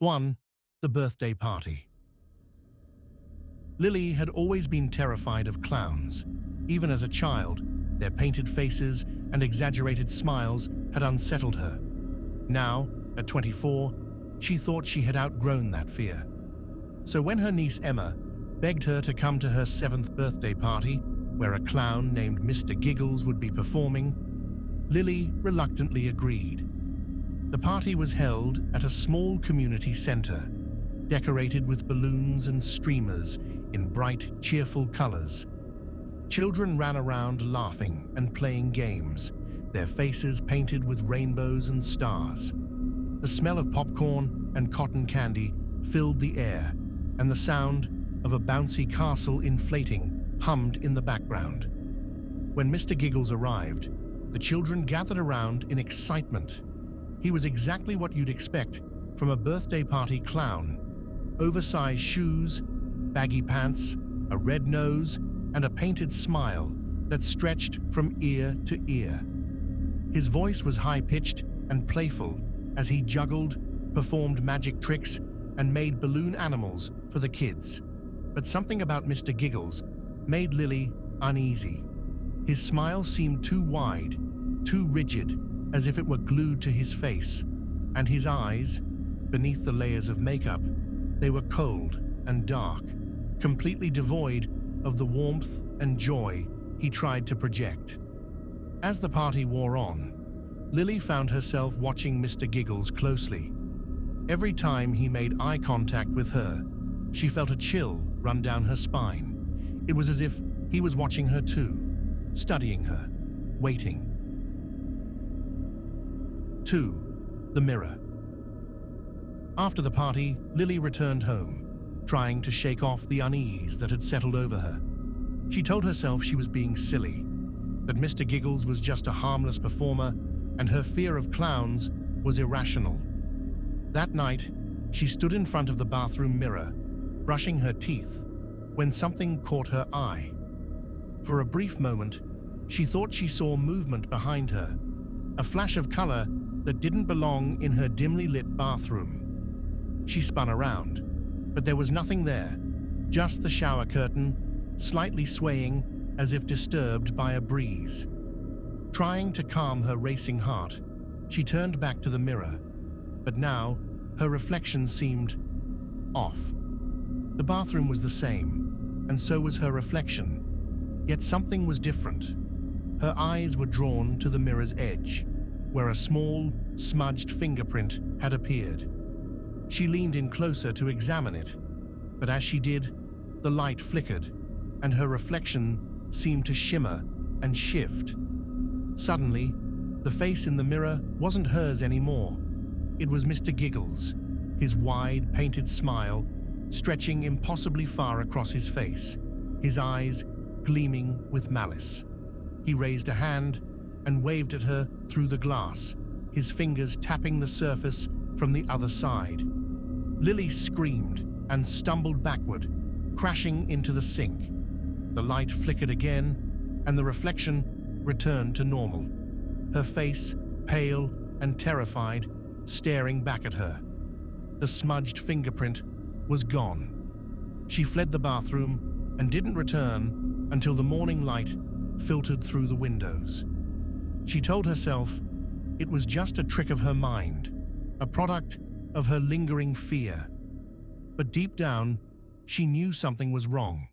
1. The birthday party. Lily had always been terrified of clowns. Even as a child, their painted faces and exaggerated smiles had unsettled her. Now, at 24, she thought she had outgrown that fear. So when her niece Emma begged her to come to her 7th birthday party, where a clown named Mr. Giggles would be performing, Lily reluctantly agreed. The party was held at a small community center, decorated with balloons and streamers in bright, cheerful colors. Children ran around laughing and playing games, their faces painted with rainbows and stars. The smell of popcorn and cotton candy filled the air, and the sound of a bouncy castle inflating hummed in the background. When Mr. Giggles arrived, the children gathered around in excitement. He was exactly what you'd expect from a birthday party clown. Oversized shoes, baggy pants, a red nose, and a painted smile that stretched from ear to ear. His voice was high-pitched and playful as he juggled, performed magic tricks, and made balloon animals for the kids. But something about Mr. Giggles made Lily uneasy. His smile seemed too wide, too rigid, as if it were glued to his face, and his eyes, beneath the layers of makeup, they were cold and dark, completely devoid of the warmth and joy he tried to project. As the party wore on, Lily found herself watching Mr. Giggles closely. Every time he made eye contact with her, she felt a chill run down her spine. It was as if he was watching her too, studying her, waiting. 2. The mirror. After the party, Lily returned home, trying to shake off the unease that had settled over her. She told herself she was being silly, that Mr. Giggles was just a harmless performer, and her fear of clowns was irrational. That night, she stood in front of the bathroom mirror, brushing her teeth, when something caught her eye. For a brief moment, she thought she saw movement behind her, a flash of color that didn't belong in her dimly lit bathroom. She spun around, but there was nothing there, just the shower curtain, slightly swaying as if disturbed by a breeze. Trying to calm her racing heart, she turned back to the mirror, but now her reflection seemed off. The bathroom was the same, and so was her reflection, yet something was different. Her eyes were drawn to the mirror's edge, where a small, smudged fingerprint had appeared. She leaned in closer to examine it, but as she did, the light flickered, and her reflection seemed to shimmer and shift. Suddenly, the face in the mirror wasn't hers anymore. It was Mr. Giggles, his wide, painted smile stretching impossibly far across his face, his eyes gleaming with malice. He raised a hand and waved at her through the glass, his fingers tapping the surface from the other side. Lily screamed and stumbled backward, crashing into the sink. The light flickered again, and the reflection returned to normal, her face pale and terrified, staring back at her. The smudged fingerprint was gone. She fled the bathroom and didn't return until the morning light filtered through the windows. She told herself it was just a trick of her mind, a product of her lingering fear. But deep down, she knew something was wrong.